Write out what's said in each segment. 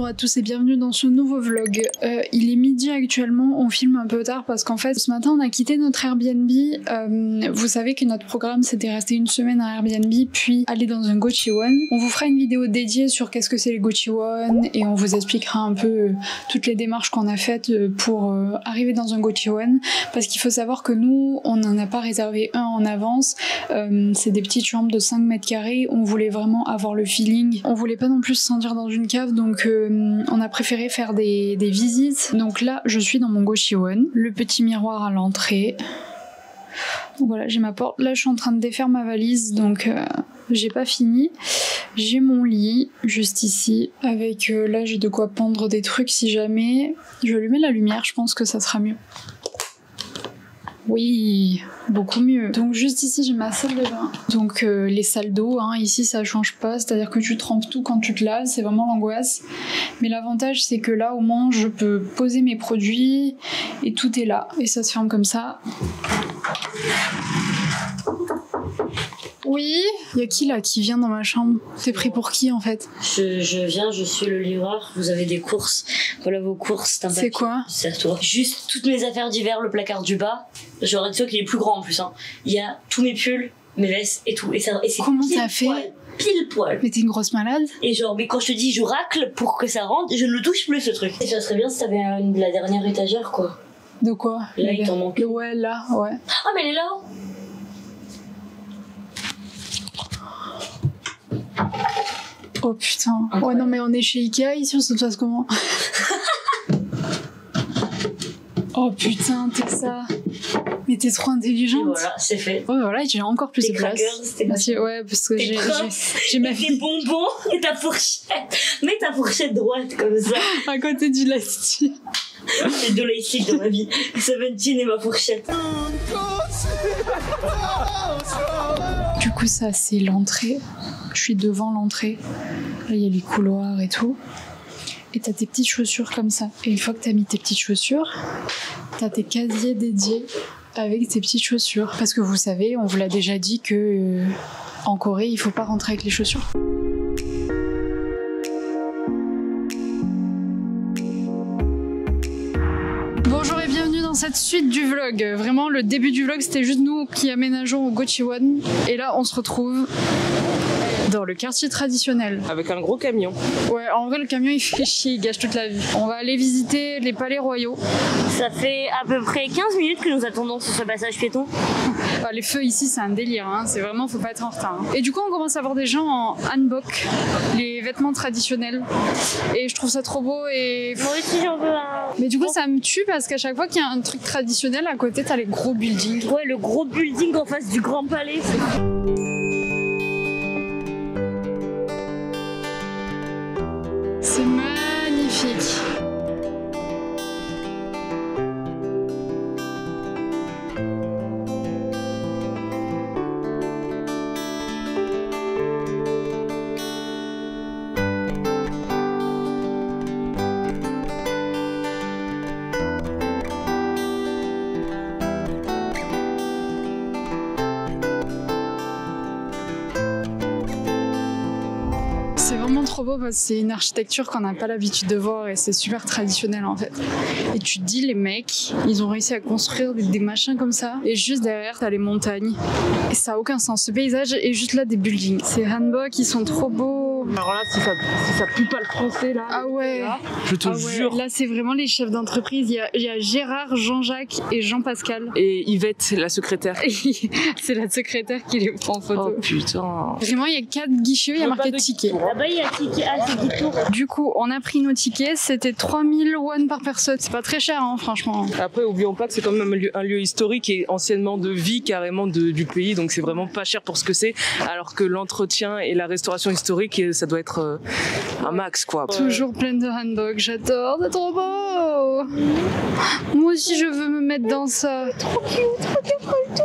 Bonjour à tous et bienvenue dans ce nouveau vlog. Il est midi actuellement, on filme un peu tard parce qu'en fait ce matin on a quitté notre Airbnb. Vous savez que notre programme c'était rester une semaine à Airbnb puis aller dans un Gochiwon. On vous fera une vidéo dédiée sur qu'est-ce que c'est les Gochiwon et on vous expliquera un peu toutes les démarches qu'on a faites pour arriver dans un Gochiwon, parce qu'il faut savoir que nous on n'en a pas réservé un en avance. C'est des petites chambres de 5 mètres carrés, on voulait vraiment avoir le feeling, on voulait pas non plus se sentir dans une cave, donc on a préféré faire des visites. Donc là je suis dans mon Gochiwon, le petit miroir à l'entrée. Voilà, j'ai ma porte, là je suis en train de défaire ma valise, donc j'ai pas fini. J'ai mon lit juste ici avec là j'ai de quoi pendre des trucs si jamais. Je vais allumer la lumière, je pense que ça sera mieux. Oui, beaucoup mieux. Donc juste ici j'ai ma salle de bain. Donc les salles d'eau, hein, ici ça change pas, c'est-à-dire que tu trempes tout quand tu te laves, c'est vraiment l'angoisse. Mais l'avantage c'est que là au moins je peux poser mes produits et tout est là. Et ça se ferme comme ça. Oui, y a qui là qui vient dans ma chambre? T'es pris pour qui en fait? Je viens, je suis le livreur. Vous avez des courses. Voilà vos courses. C'est quoi? C'est à toi. Juste toutes mes affaires d'hiver, le placard du bas. J'aurais dit qu'il est plus grand en plus. Hein. Il y a tous mes pulls, mes vestes et tout. Et c'est comment t'as fait? Pile poil. Mais t'es une grosse malade? Et genre, mais quand je te dis je racle pour que ça rentre, je ne le touche plus ce truc. Et ça serait bien si t'avais la dernière étagère quoi. De quoi? Là il t'en manque. Ouais, là, ouais. Ah mais elle est là. Oh putain. Ouais non mais on est chez Ikea ici, on se passe comment? Oh putain, t'es ça. Mais t'es trop intelligente. Et voilà, c'est fait. Ouais voilà, j'ai encore plus de place. Ouais, parce que j'ai ma tes bonbons et ta fourchette. Mets ta fourchette droite comme ça. À côté du lactique. C'est de lactique dans ma vie. Seventeen et ma fourchette. Du coup ça c'est l'entrée. Je suis devant l'entrée. Là il y a les couloirs et tout. Et t'as tes petites chaussures comme ça. Et une fois que t'as mis tes petites chaussures, t'as tes casiers dédiés avec tes petites chaussures. Parce que vous savez, on vous l'a déjà dit que en Corée, il faut pas rentrer avec les chaussures. Bonjour et bienvenue dans cette suite du vlog. Vraiment, le début du vlog, c'était juste nous qui aménageons au Gochiwon. Et là, on se retrouve dans le quartier traditionnel. Avec un gros camion. Ouais, en vrai, le camion, il fait chier, il gâche toute la vie. On va aller visiter les palais royaux. Ça fait à peu près 15 minutes que nous attendons sur ce passage piéton. Enfin, les feux ici, c'est un délire. Hein. C'est vraiment, faut pas être en retard. Hein. Et du coup, on commence à voir des gens en hanbok, les vêtements traditionnels. Et je trouve ça trop beau. Et moi aussi, j'en veux un. Mais du coup, ça me tue parce qu'à chaque fois qu'il y a un truc traditionnel, à côté, t'as les gros buildings. Ouais, le gros building en face du Grand Palais. C'est magnifique. C'est vraiment trop beau parce que c'est une architecture qu'on n'a pas l'habitude de voir et c'est super traditionnel en fait. Et tu te dis, les mecs, ils ont réussi à construire des machins comme ça et juste derrière t'as les montagnes. Et ça a aucun sens. Ce paysage est juste là des buildings. Ces hanbok, ils sont trop beaux. Alors là, si ça pue pas le français là. Ah ouais. Là, je te jure. Là, c'est vraiment les chefs d'entreprise. Il y a Gérard, Jean-Jacques et Jean-Pascal. Et Yvette, la secrétaire. C'est la secrétaire qui les prend en photo. Oh putain. Vraiment, il y a 4 guichets, il y a marqué ticket. Là-bas, il y a ticket. Ah, c'est qui tour. Du coup, on a pris nos tickets, c'était 3000 won par personne. C'est pas très cher, hein, franchement. Après, oublions pas que c'est quand même un lieu historique et anciennement de vie carrément du pays, donc c'est vraiment pas cher pour ce que c'est. Alors que l'entretien et la restauration historique, ça doit être un max quoi. Toujours plein de hanbok, j'adore, c'est trop beau. Moi aussi, je veux me mettre dans ça. Trop cute, trop cute.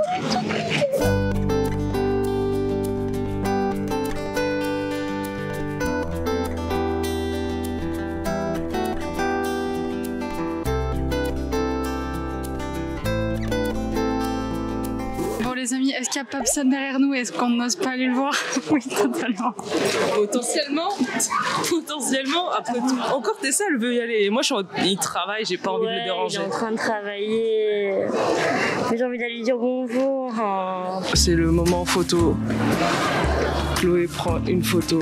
Les amis, est-ce qu'il y a Papsan derrière nous? Est-ce qu'on n'ose pas aller le voir? Oui, totalement. Potentiellement. Après tout. Encore Tessa, elle veut y aller. Moi, il travaille, j'ai pas envie de le déranger. Il est en train de travailler. Mais j'ai envie d'aller lui dire bonjour. C'est le moment photo. Chloé prend une photo.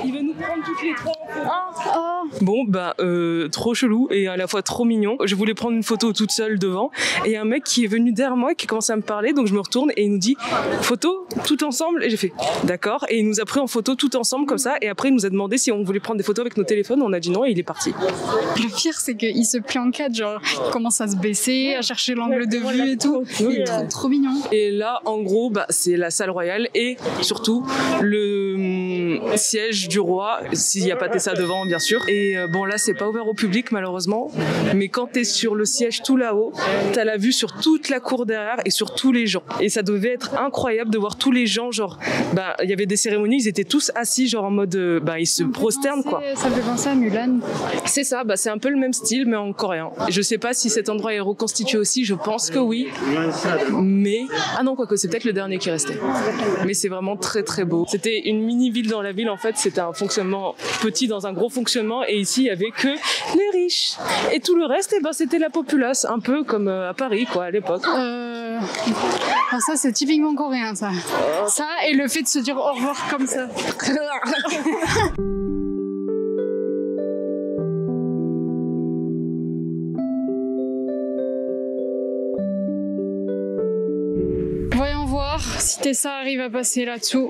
Il va nous prendre toutes les trois. Bon, trop chelou et à la fois trop mignon. Je voulais prendre une photo toute seule devant et un mec qui est venu derrière moi qui commence à me parler, donc je me retourne et il nous dit photo tout ensemble et j'ai fait d'accord et il nous a pris en photo tout ensemble comme ça et après il nous a demandé si on voulait prendre des photos avec nos téléphones, on a dit non et il est parti. Le pire c'est qu'il se plie en quatre, genre il commence à se baisser, à chercher l'angle de vue et tout. Il est trop mignon. Et là en gros c'est la salle royale et surtout le siège du roi, s'il n'y a pas Tessa devant bien sûr. Et bon là c'est pas ouvert au public malheureusement, mais quand t'es sur le siège tout là-haut, t'as la vue sur toute la cour derrière et sur tous les gens. Et ça devait être incroyable de voir tous les gens, genre il y avait des cérémonies, ils étaient tous assis genre en mode ils se prosternent quoi. Ça me fait penser à Mulan. C'est ça, c'est un peu le même style mais en coréen. Je sais pas si cet endroit est reconstitué aussi, je pense que oui. Mais non quoique c'est peut-être le dernier qui restait. Mais c'est vraiment très très beau. C'était une mini ville dans la ville en fait, c'était un fonctionnement petit dans un gros fonctionnement et ici il y avait que les riches et tout le reste c'était la populace, un peu comme à Paris quoi à l'époque. Ça c'est typiquement coréen ça. Ça et le fait de se dire au revoir comme ça. Voyons voir si Tessa arrive à passer là-dessous.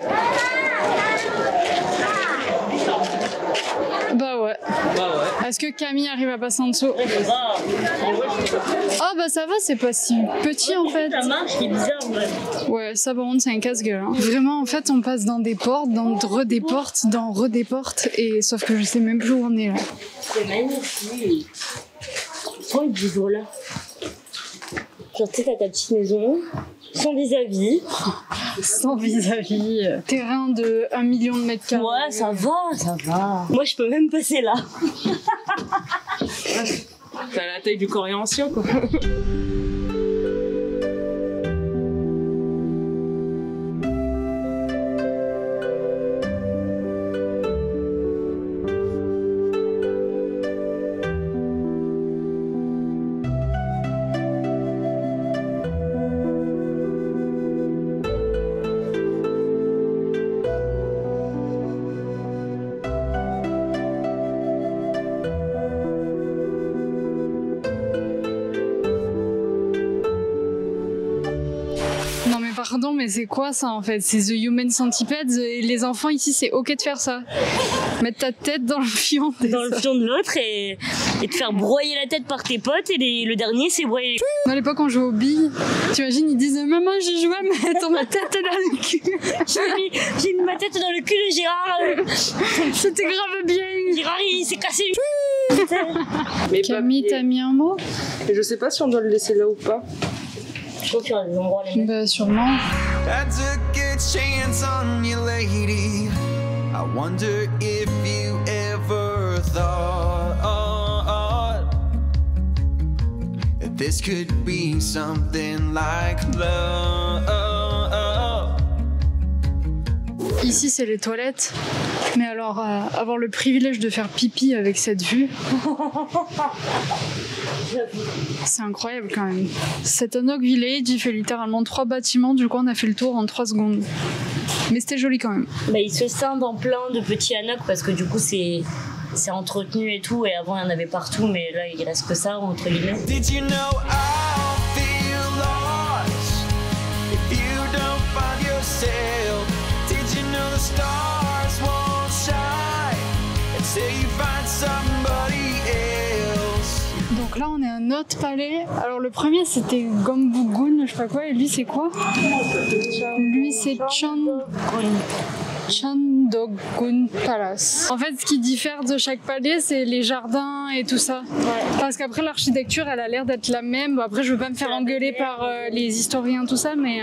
Bah ouais. Est-ce que Camille arrive à passer en dessous? Ça va, c'est pas si petit en fait. Ça marche, c'est bizarre ouais. Ça par contre c'est un casse-gueule. Vraiment en fait on passe dans des portes, dans des portes, et sauf que je sais même plus où on est là. C'est magnifique. Oh le biseau là. Genre tu sais t'as ta petite maison. Sans vis-à-vis. Terrain de 1 million de mètres carrés. Ouais, ça va. Moi, je peux même passer là. T'as la taille du coréen ancien, quoi. Pardon, mais c'est quoi ça en fait? C'est The Human Centipede et les enfants ici c'est ok de faire ça? Mettre ta tête dans le fion de l'autre et te faire broyer la tête par tes potes et le dernier c'est broyer les... Dans l'époque on jouait aux billes, t'imagines ils disent maman j'ai joué à mettre ma tête dans le cul. j'ai mis ma tête dans le cul de Gérard. C'était grave bien. Gérard il s'est cassé. Mais Camille t'as mis un mot? Et je sais pas si on doit le laisser là ou pas. Je trouve qu'il y a des endroits les bah sûrement. I took a chance on you, lady. I wonder if you ever thought that this could be something like love. Ici c'est les toilettes, mais alors avoir le privilège de faire pipi avec cette vue, c'est incroyable quand même. C'est un Oak Village, il fait littéralement 3 bâtiments, du coup on a fait le tour en 3 secondes. Mais c'était joli quand même. Il se scinde en plein de petits hanoks parce que du coup c'est entretenu et tout, et avant il y en avait partout, mais là il reste que ça entre guillemets. Did you know I'll feel lost if you don't find yourself? Did you know the stars won't shine until you find somebody else? Donc là on est à un autre palais. Alors le premier c'était Gyeongbugun, je sais pas quoi, et lui c'est quoi? Lui c'est Cheondogun Palace. En fait, ce qui diffère de chaque palais, c'est les jardins et tout ça. Ouais. Parce qu'après, l'architecture, elle a l'air d'être la même. Bon, après, je veux pas me faire engueuler par les historiens, tout ça, mais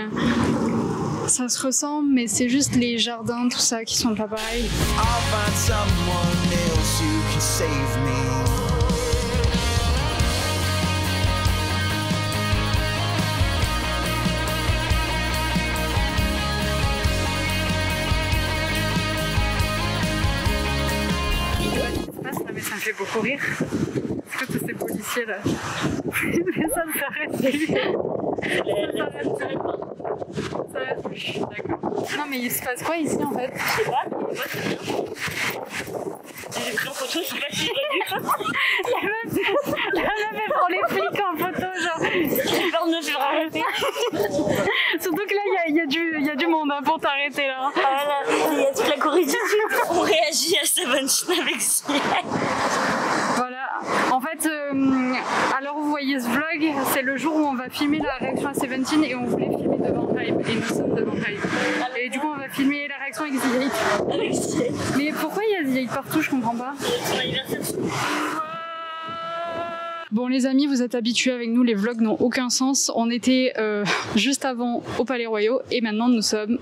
Ça se ressemble, mais c'est juste les jardins, tout ça, qui sont pas pareils. I'll find someone else who can save me. Mais ça me fait beaucoup rire. Parce que tous ces policiers là. Mais ça ne s'arrête plus. Ça s'arrête plus. D'accord. Non mais il se passe quoi ici en fait? Je sais pas. J'ai pris en photo, je sais pas si j'ai vu. La meuf elle prend les flics en photo genre. J'ai peur de me faire arrêter. Surtout que là il y a du monde hein, pour t'arrêter là. Ah là, il y a toute la Corée du Sud. On réagit à Seventeen avec Ciel. Voilà. En fait, alors vous voyez ce vlog, c'est le jour où on va filmer la réaction à Seventeen et on voulait filmer devant Hybe et nous sommes devant Hybe. Et du coup on va filmer la réaction avec Ziyaït. Avec Ciel. Mais pourquoi il y a Ziyaït partout, je comprends pas. Son anniversaire. Bon les amis, vous êtes habitués avec nous, les vlogs n'ont aucun sens. On était juste avant au Palais Royal et maintenant nous sommes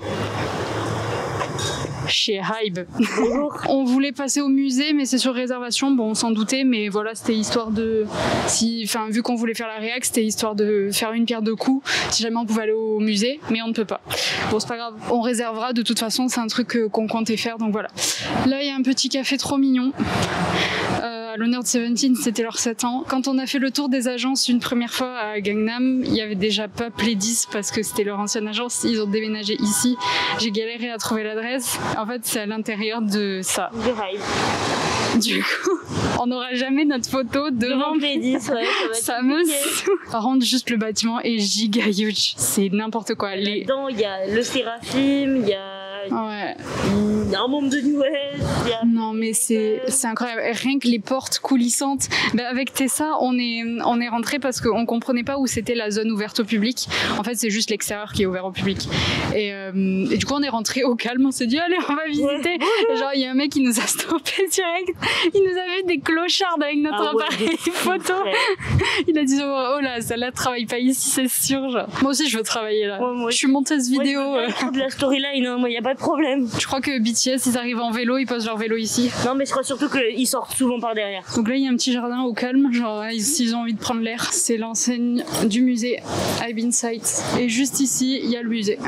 chez Hybe. On voulait passer au musée mais c'est sur réservation, bon on s'en doutait mais voilà c'était histoire de... vu qu'on voulait faire la réac, c'était histoire de faire une pierre deux coups si jamais on pouvait aller au musée mais on ne peut pas. Bon c'est pas grave, on réservera de toute façon, c'est un truc qu'on comptait faire donc voilà. Là il y a un petit café trop mignon. À l'honneur de Seventeen, c'était leurs 7 ans. Quand on a fait le tour des agences une première fois à Gangnam, il y avait déjà pas Plédis parce que c'était leur ancienne agence. Ils ont déménagé ici. J'ai galéré à trouver l'adresse. En fait, c'est à l'intérieur de ça. De Hybe. Du coup, on n'aura jamais notre photo devant Plédis, ouais. Ça me saoule. Par contre, juste le bâtiment est giga huge. C'est n'importe quoi. Là-dedans, il y a le Séraphim, il y a Ouais. un membre de New West. Non mais c'est incroyable. Rien que les portes coulissantes. Ben, avec Tessa, on est rentré parce qu'on comprenait pas où c'était la zone ouverte au public. En fait, c'est juste l'extérieur qui est ouvert au public. Et du coup, on est rentré au calme. On s'est dit allez, on va visiter. Et genre, il y a un mec qui nous a stoppé direct. Il nous a vu des clochards avec notre appareil photo. Il a dit oh là, celle-là travaille pas ici, c'est sûr. Genre. Moi aussi, je veux travailler là. Ouais, je suis monteuse vidéo. De la storyline, hein, moi, y a pas de problème. Je crois que BTS, ils arrivent en vélo, ils posent leur vélo ici. Non, mais je crois surtout qu'ils sortent souvent par derrière. Donc là, il y a un petit jardin au calme, genre s'ils ont envie de prendre l'air. C'est l'enseigne du musée Hybe Insight. Et juste ici, il y a le musée.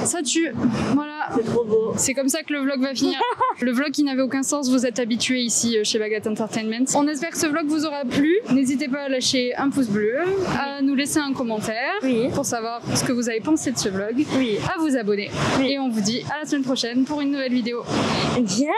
Ça tue, voilà. C'est trop beau. C'est comme ça que le vlog va finir. Le vlog qui n'avait aucun sens, vous êtes habitués ici chez Bagat Entertainment. On espère que ce vlog vous aura plu. N'hésitez pas à lâcher un pouce bleu, à nous laisser un commentaire pour savoir ce que vous avez pensé de ce vlog, à vous abonner. Et on vous dit à la semaine prochaine pour une nouvelle vidéo. Bien.